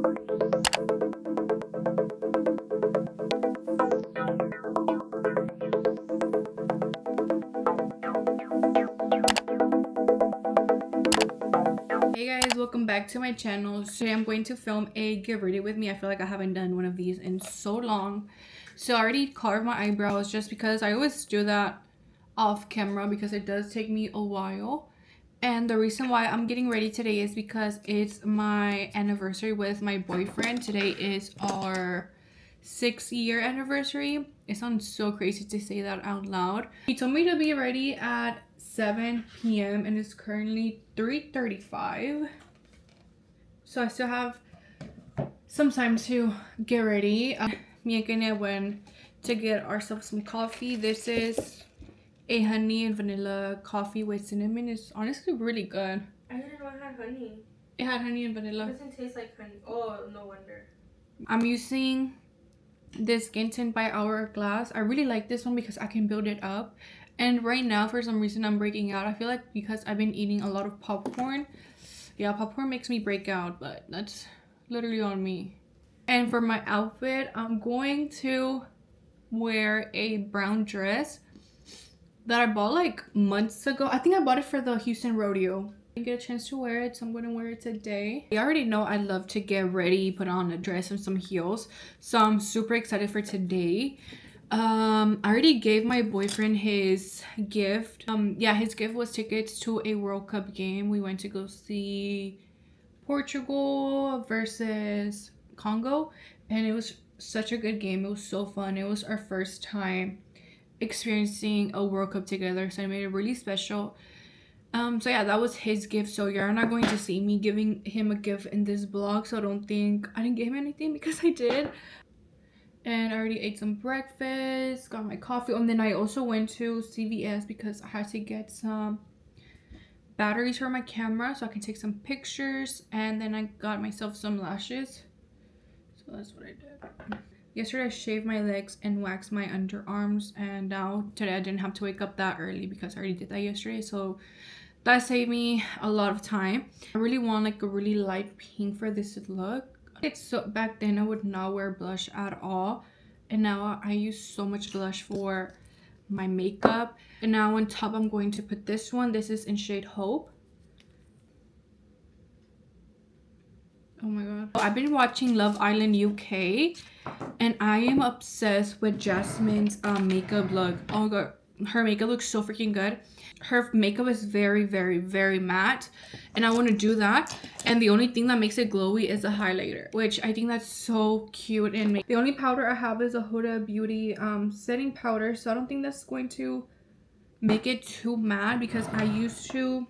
Hey guys, welcome back to my channel. Today I'm going to film a get ready with me. I feel like I haven't done one of these in so long. So I already carved my eyebrows just because I always do that off camera because it does take me a while. And the reason why I'm getting ready today is because it's my anniversary with my boyfriend. Today is our 6-year anniversary. It sounds so crazy to say that out loud. He told me to be ready at 7 p.m. and it's currently 3:35. So I still have some time to get ready. Me and Kenya went to get ourselves some coffee. This is a honey and vanilla coffee with cinnamon. It's honestly really good. I didn't know it had honey. It had honey and vanilla. It doesn't taste like honey. Oh, no wonder. I'm using this skin tint by Hourglass. I really like this one because I can build it up. And right now, for some reason, I'm breaking out. I feel like because I've been eating a lot of popcorn. Yeah, popcorn makes me break out, but that's literally on me. And for my outfit, I'm going to wear a brown dress that I bought like months ago. I think I bought it for the Houston rodeo. I didn't get a chance to wear it, so I'm gonna wear it today. You already know I love to get ready, put on a dress and some heels, so I'm super excited for today. I already gave my boyfriend his gift. Yeah, his gift was tickets to a World Cup game. We went to go see Portugal versus Congo, and it was such a good game. It was so fun. It was our first time experiencing a World Cup together, so I made it really special. So yeah, that was his gift. So you're not going to see me giving him a gift in this vlog, so don't think I didn't give him anything because I did. And I already ate some breakfast, got my coffee, and then I also went to CVS because I had to get some batteries for my camera so I can take some pictures, and then I got myself some lashes. So that's what I did. Yesterday I shaved my legs and waxed my underarms, and now today I didn't have to wake up that early because I already did that yesterday, so that saved me a lot of time. I really want like a really light pink for this look. It's so back then I would not wear blush at all, and now I use so much blush for my makeup. And now on top I'm going to put this one. This is in shade Hope. Oh my god, I've been watching Love Island UK and I am obsessed with Jasmine's makeup look. Oh my god, her makeup looks so freaking good. Her makeup is very matte, and I want to do that. And the only thing that makes it glowy is a highlighter, which I think that's so cute. And the only powder I have is a Huda Beauty setting powder, so I don't think that's going to make it too matte because I used to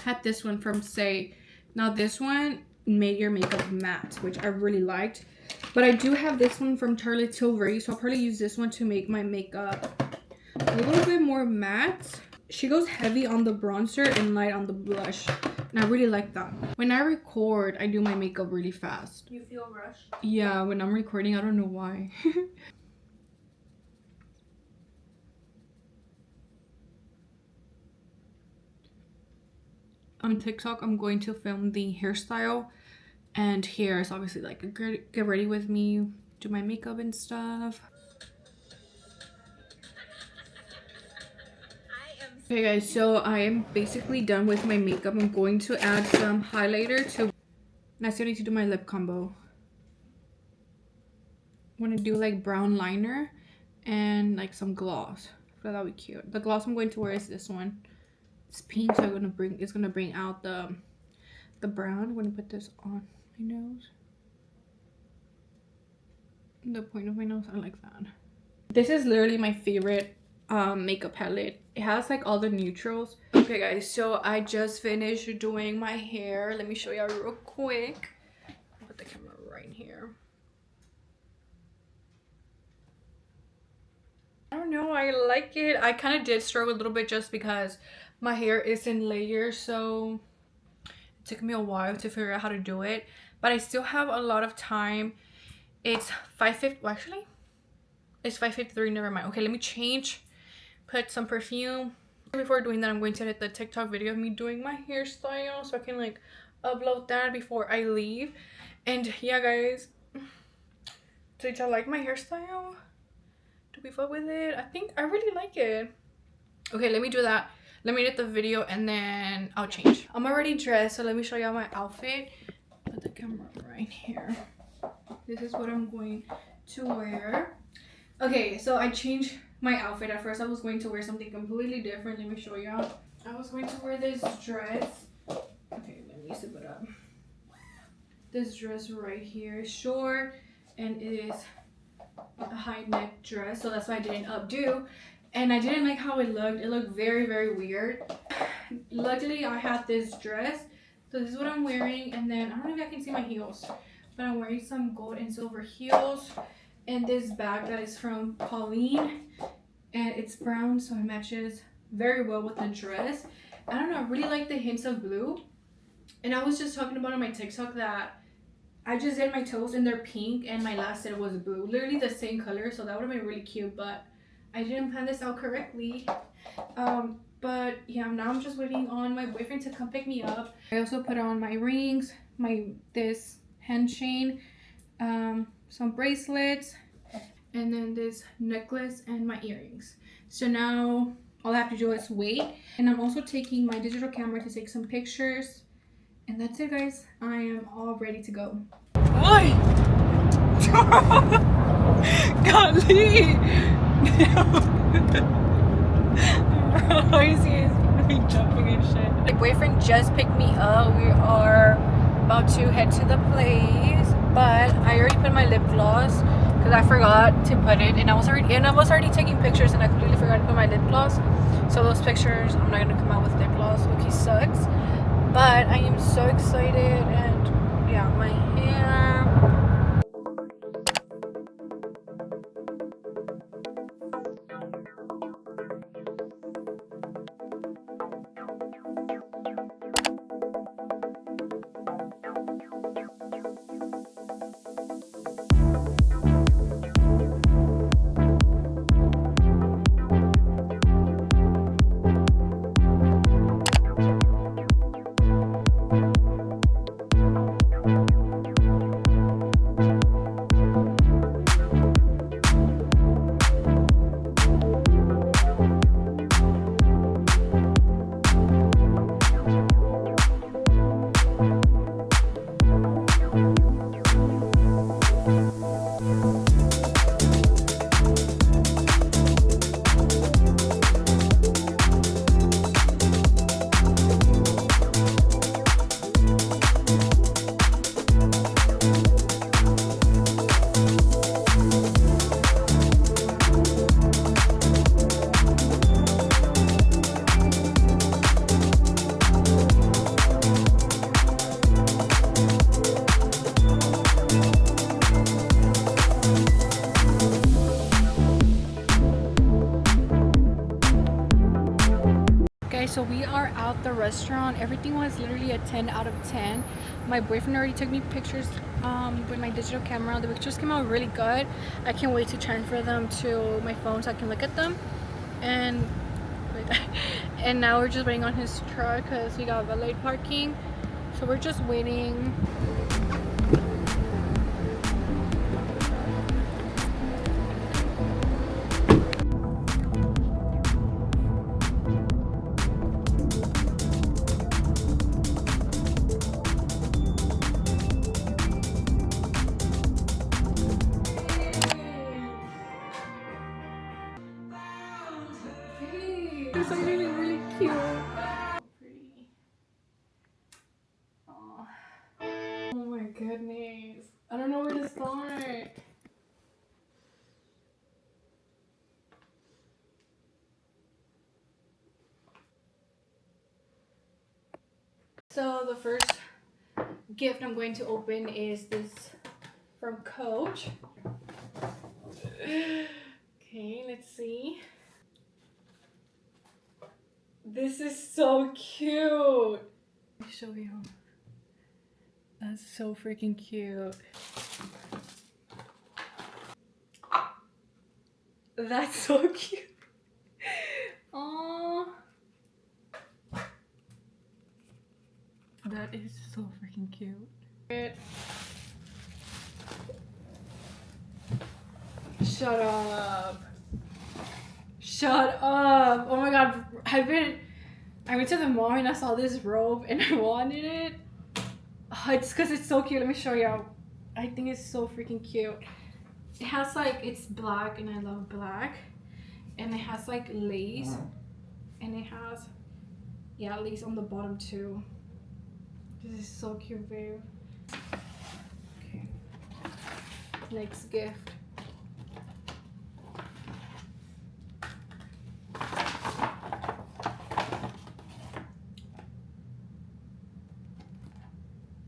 have this one from Say. Now this one made your makeup matte, which I really liked, but I do have this one from Charlotte Tilbury, so I'll probably use this one to make my makeup a little bit more matte. She goes heavy on the bronzer and light on the blush, and I really like that. When I record, I do my makeup really fast. You feel rushed? Yeah, when I'm recording, I don't know why. On TikTok, I'm going to film the hairstyle, and here is obviously like a get ready with me, do my makeup and stuff. Okay guys, so I am basically done with my makeup. I'm going to add some highlighter to, I still need to do my lip combo. I want to do like brown liner and like some gloss. I thought that would be cute. The gloss I'm going to wear is this one. It's pink, so it's gonna bring out the brown. I'm gonna put this on my nose. The point of my nose, I like that. This is literally my favorite makeup palette. It has like all the neutrals. Okay guys, so I just finished doing my hair. Let me show y'all real quick. I'll put the camera right here. I don't know, I like it. I kind of did struggle a little bit just because my hair is in layers, so it took me a while to figure out how to do it, but I still have a lot of time. It's 5:50. Well, actually it's 5:53. Never mind. Okay, let me change, put some perfume. Before doing that, I'm going to edit the TikTok video of me doing my hairstyle so I can like upload that before I leave. And yeah, guys, did y'all like my hairstyle? Do we fuck with it? I think I really like it. Okay, let me do that. Let me edit the video and then I'll change. I'm already dressed, so let me show y'all my outfit. Put the camera right here. This is what I'm going to wear. Okay, so I changed my outfit. At first I was going to wear something completely different. Let me show y'all. I was going to wear this dress. Okay, let me zip it up. This dress right here is short and it is a high neck dress, so that's why I didn't updo. And I didn't like how it looked. It looked very, very weird. Luckily I had this dress, so this is what I'm wearing. And then I don't know if I can see my heels, but I'm wearing some gold and silver heels and this bag that is from Pauline, and it's brown, so it matches very well with the dress. I don't know, I really like the hints of blue. And I was just talking about on my TikTok that I just did my toes and they're pink and my last set was blue. Literally the same color, so that would have been really cute, but I didn't plan this out correctly. But yeah, now I'm just waiting on my boyfriend to come pick me up. I also put on my rings, this hand chain, some bracelets, and then this necklace and my earrings. So now all I have to do is wait. And I'm also taking my digital camera to take some pictures. And that's it, guys. I am all ready to go. Why? Golly! Bro, you see me jumping and shit. My boyfriend just picked me up. We are about to head to the place, but I already put my lip gloss because I forgot to put it, and I was already taking pictures, and I completely forgot to put my lip gloss. So those pictures, I'm not gonna come out with lip gloss. Okay, sucks. But I am so excited, and yeah, my hair. So we are out the restaurant. Everything was literally a 10 out of 10. My boyfriend already took me pictures with my digital camera. The pictures came out really good. I can't wait to transfer them to my phone so I can look at them. And now we're just waiting on his truck because we got valet parking. So we're just waiting. It's like really cute. Pretty. Oh my goodness. I don't know where to start. So the first gift I'm going to open is this from Coach. Okay, let's see. This is so cute. Let me show you. That's so freaking cute. That's so cute. Aww. That is so freaking cute. Shut up. Shut up. Oh my god. I went to the mall and I saw this robe and I wanted it. It's because it's so cute. Let me show you. I think it's so freaking cute. It has like, it's black and I love black. And it has like lace. And it has, yeah, lace on the bottom too. This is so cute, babe. Okay. Next gift.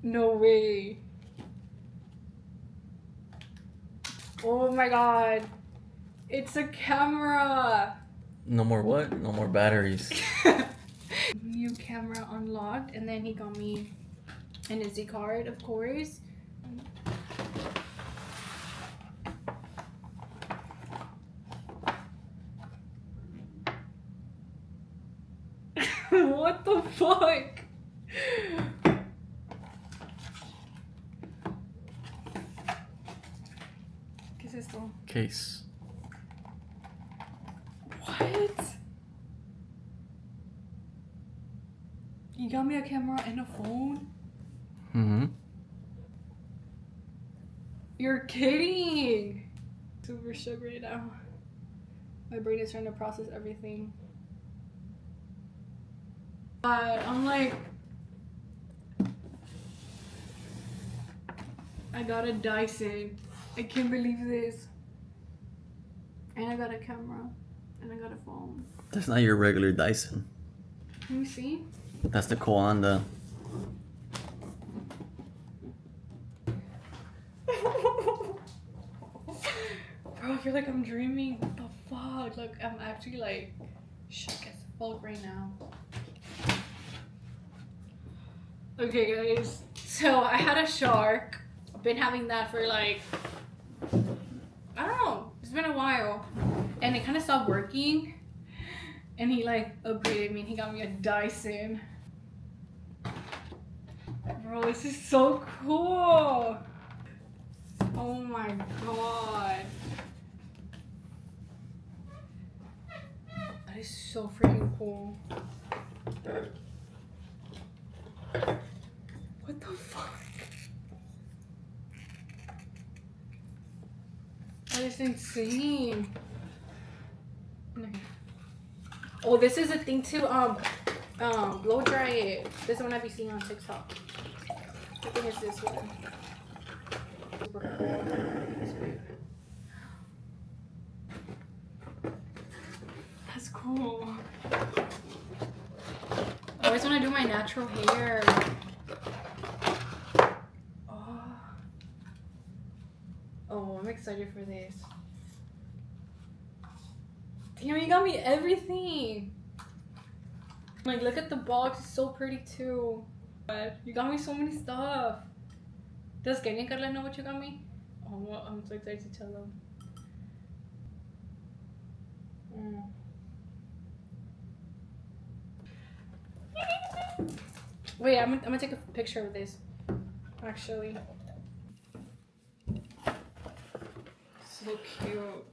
No way. Oh my god. It's a camera. No more what? No more batteries. New camera unlocked, and then he got me an SD card, of course. What the fuck? ¿Qué es esto? Case. What? You got me a camera and a phone? Mm-hmm. You're kidding! Super shook right now. My brain is trying to process everything. I'm like, I got a Dyson. I can't believe this. And I got a camera. And I got a phone. That's not your regular Dyson. Let me see. That's the Koanda. Bro, I feel like I'm dreaming. What the fuck? Look, I'm actually like shook as fuck right now. Okay, guys. So I had a shark. I've been having that for like, I don't know. It's been a while. And it kind of stopped working. And he like upgraded me and he got me a Dyson. Bro, this is so cool. Oh my god. That is so freaking cool. What the fuck? That is insane. Oh, this is a thing to blow dry it. This one I've been seeing on TikTok. I think it's this one. Super cool. That's cool. I always want to do my natural hair. Oh, I'm excited for this. Damn, you got me everything. Like, look at the box. It's so pretty too. But you got me so many stuff. Does Kenny and Carla know what you got me? Oh, well, I'm so excited to tell them. Wait, I'm gonna take a picture of this. Actually. So cute.